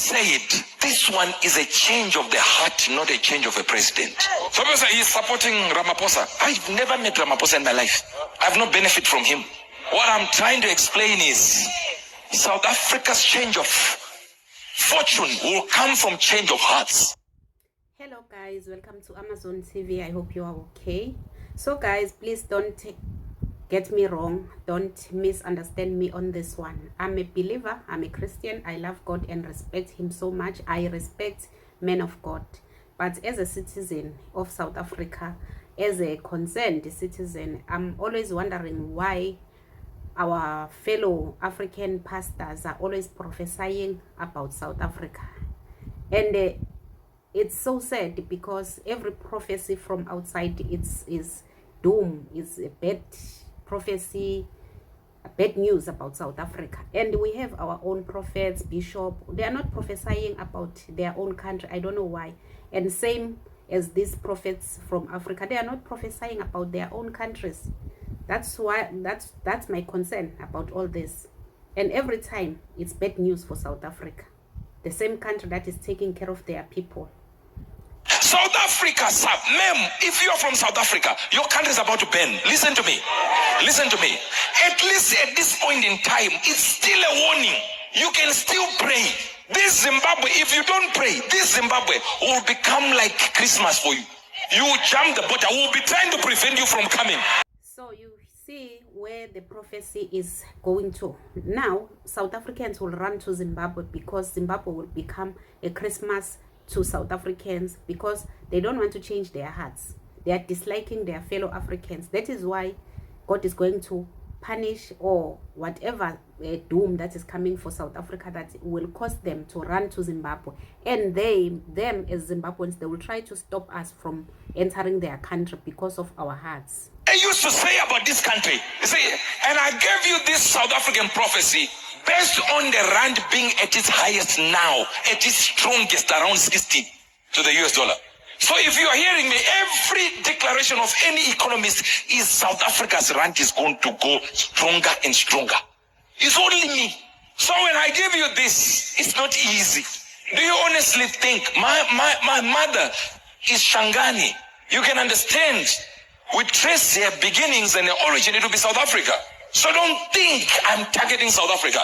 said, this one is a change of the heart, not a change of a president. So people say he's supporting Ramaphosa. I've never met Ramaphosa in my life. I've no benefit from him. What I'm trying to explain is South Africa's change of fortune will come from change of hearts. Hello guys, welcome to Amor-Zone TV. I hope you are okay. So guys, please don't get me wrong, don't misunderstand me on this one. I'm a believer, I'm a Christian. I love God and respect him so much. I respect men of God, but as a citizen of South Africa, as a concerned citizen, I'm always wondering why our fellow African pastors are always prophesying about South Africa. And it's so sad because every prophecy from outside is doom, is a bad prophecy, bad news about South Africa. And we have our own prophets, bishop. They are not prophesying about their own country. I don't know why. And same as these prophets from Africa, they are not prophesying about their own countries. That's why that's my concern about all this. And every time it's bad news for South Africa, the same country that is taking care of their people. South Africa, sir, ma'am, if you are from South Africa, your country is about to bend. Listen to me. Listen to me. At least at this point in time, it's still a warning. You can still pray. This Zimbabwe, if you don't pray, this Zimbabwe will become like Christmas for you. You will jump the border. We will be trying to prevent you from coming. So you see where the prophecy is going to. Now, South Africans will run to Zimbabwe because Zimbabwe will become a Christmas to South Africans because they don't want to change their hearts. They are disliking their fellow Africans. That is why God is going to punish or whatever doom that is coming for South Africa that will cause them to run to Zimbabwe. And them as Zimbabweans, they will try to stop us from entering their country because of our hearts. I used to say about this country, you see, and I gave you this South African prophecy based on the rand being at its highest now, at its strongest, around 60 to the US dollar. So if you are hearing me, every declaration of any economist is South Africa's rand is going to go stronger and stronger. It's only me. So when I give you this, it's not easy. Do you honestly think my mother is Shangani? You can understand. We trace their beginnings and their origin, it will be South Africa. So don't think I'm targeting South Africa.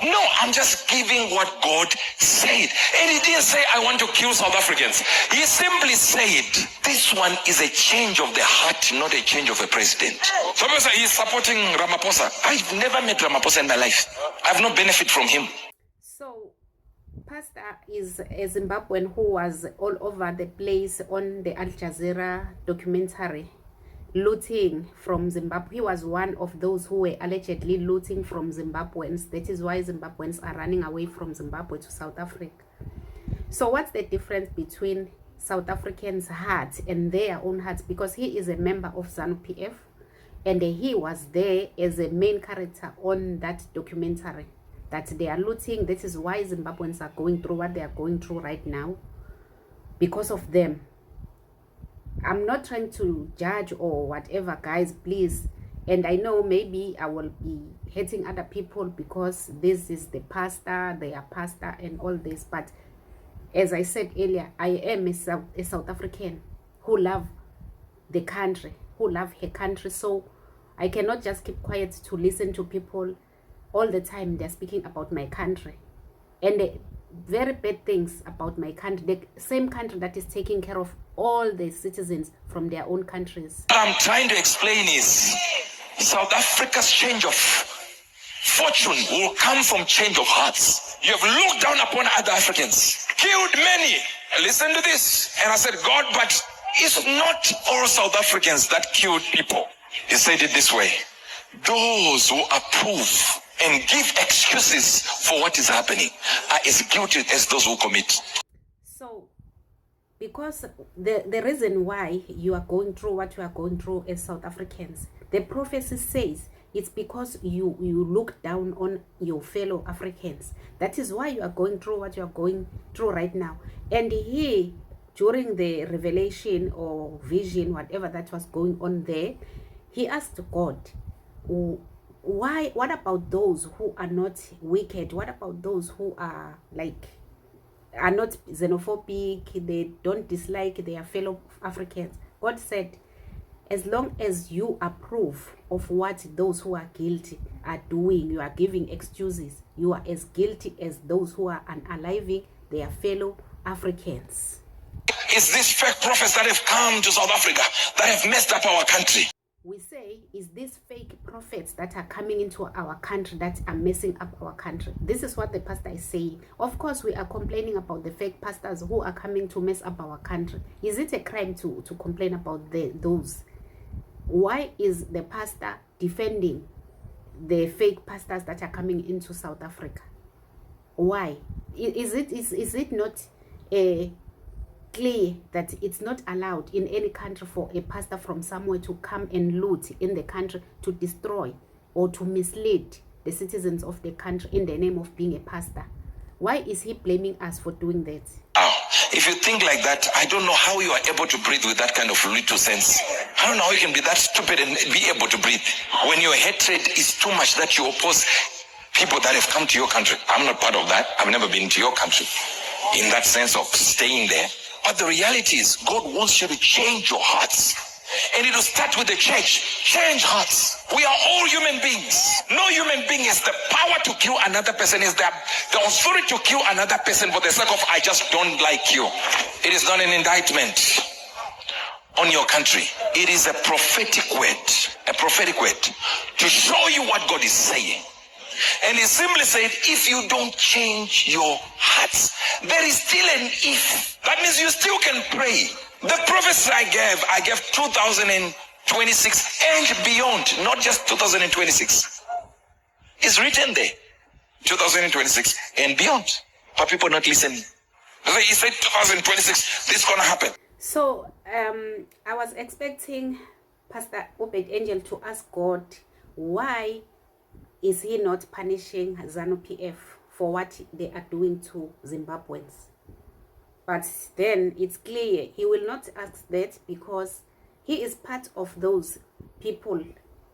No, I'm just giving what God said. And he didn't say, I want to kill South Africans. He simply said, this one is a change of the heart, not a change of a president. So people say he's supporting Ramaphosa. I've never met Ramaphosa in my life. I have no benefit from him. So, Pastor is a Zimbabwean who was all over the place on the Al Jazeera documentary, looting from Zimbabwe. He was one of those who were allegedly looting from Zimbabweans. That is why Zimbabweans are running away from Zimbabwe to South Africa. So what's the difference between South Africans' hearts and their own hearts? Because he is a member of ZANU-PF and he was there as a main character on that documentary that they are looting. That is why Zimbabweans are going through what they are going through right now, because of them. I'm not trying to judge or whatever, guys, please. And I know maybe I will be hating other people because this is the pastor, they are pastor and all this. But as I said earlier, I am a South African who love the country, who love her country. So I cannot just keep quiet to listen to people all the time. They're speaking about my country and the very bad things about my country, the same country that is taking care of all the citizens from their own countries. What I'm trying to explain is South Africa's change of fortune will come from change of hearts. You have looked down upon other Africans, killed many. Listen to this. And I said, God, but it's not all South Africans that killed people. He said it this way: those who approve and give excuses for what is happening are as guilty as those who commit. So, because the reason why you are going through what you are going through as South Africans, the prophecy says it's because you look down on your fellow Africans. That is why you are going through what you are going through right now. And he, during the revelation or vision, whatever that was going on there, he asked God, why, what about those who are not wicked? What about those who are like are not xenophobic, they don't dislike their fellow Africans. God said, as long as you approve of what those who are guilty are doing, you are giving excuses, you are as guilty as those who are unaliving their fellow Africans. It's these fake prophets that have come to South Africa that have messed up our country. We say, is these fake prophets that are coming into our country that are messing up our country. This is what the pastor is saying. Of course, we are complaining about the fake pastors who are coming to mess up our country. Is it a crime to complain about those? Why is the pastor defending the fake pastors that are coming into South Africa? Why? Is it not clear that it's not allowed in any country for a pastor from somewhere to come and loot in the country, to destroy or to mislead the citizens of the country in the name of being a pastor? Why is he blaming us for doing that? If you think like that, I don't know how you are able to breathe with that kind of little sense. I don't know how you can be that stupid and be able to breathe when your hatred is too much that you oppose people that have come to your country. I'm not part of that. I've never been to your country in that sense of staying there. But the reality is, God wants you to change your hearts. And it will start with the church. Change hearts. We are all human beings. No human being has the power to kill another person, is the authority to kill another person for the sake of, I just don't like you. It is not an indictment on your country. It is a prophetic word. A prophetic word to show you what God is saying. And he simply said, if you don't change your hearts, there is still an if. That means you still can pray. The prophecy I gave 2026 and beyond, not just 2026. It's written there, 2026 and beyond. But people not listening. He said 2026, this is going to happen. So I was expecting Pastor Obed Angel to ask God, why is he not punishing ZANU-PF for what they are doing to Zimbabweans? But then it's clear he will not ask that, because he is part of those people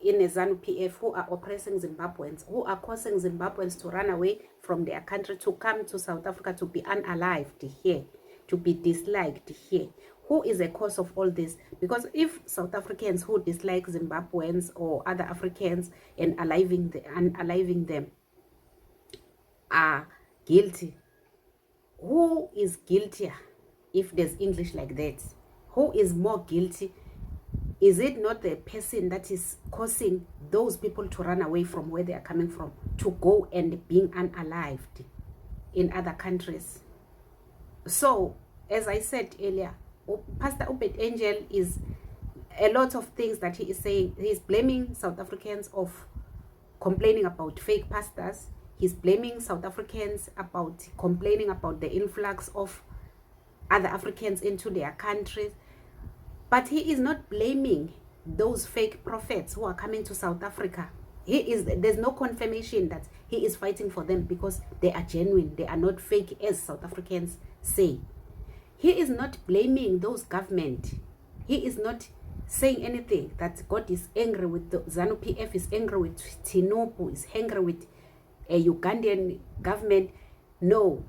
in a ZANU-PF who are oppressing Zimbabweans, who are causing Zimbabweans to run away from their country, to come to South Africa, to be unalived here, to be disliked here. Who is the cause of all this? Because if South Africans who dislike Zimbabweans or other Africans and unaliving them are guilty, who is guiltier? If there's English like that, who is more guilty? Is it not the person that is causing those people to run away from where they are coming from, to go and being unalived in other countries? So, as I said earlier, Pastor Obed Angel is a lot of things that he is saying. He is blaming South Africans of complaining about fake pastors. He's blaming South Africans about complaining about the influx of other Africans into their countries. But he is not blaming those fake prophets who are coming to South Africa. There's no confirmation that he is fighting for them, because they are genuine. They are not fake, as South Africans say. He is not blaming those government. He is not saying anything that God is angry with the ZANU-PF, is angry with Tinubu, is angry with a Ugandan government. No.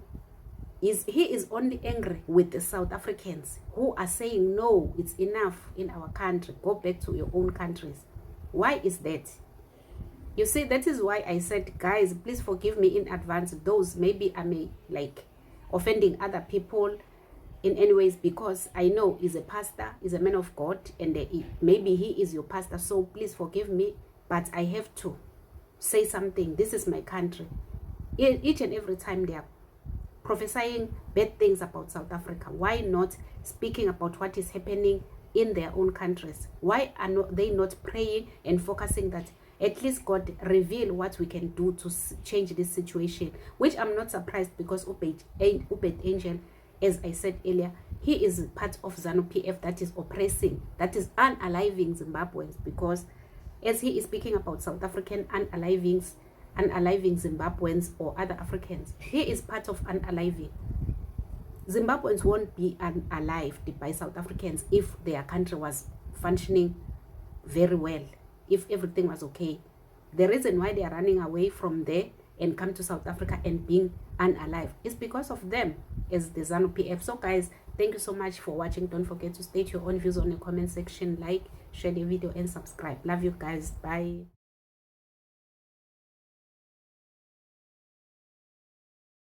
He is only angry with the South Africans who are saying, no, it's enough in our country. Go back to your own countries. Why is that? You see, that is why I said, guys, please forgive me in advance. Those maybe I may like offending other people in any ways, because I know he's a pastor, he's a man of God, and maybe he is your pastor, so please forgive me, but I have to say something. This is my country. Each and every time they are prophesying bad things about South Africa, why not speaking about what is happening in their own countries? Why are they not praying and focusing that at least God reveal what we can do to change this situation? Which I'm not surprised, because Obed Angel, as I said earlier, he is part of ZANU-PF that is oppressing, that is unaliving Zimbabweans, because as he is speaking about South African unaliving Zimbabweans or other Africans, he is part of unaliving. Zimbabweans won't be unalived by South Africans if their country was functioning very well, if everything was okay. The reason why they are running away from there and come to South Africa and being unalive. It's because of them as the ZANU PF. So guys, thank you so much for watching. Don't forget to state your own views on the comment section, like, share the video and subscribe. Love you guys. Bye.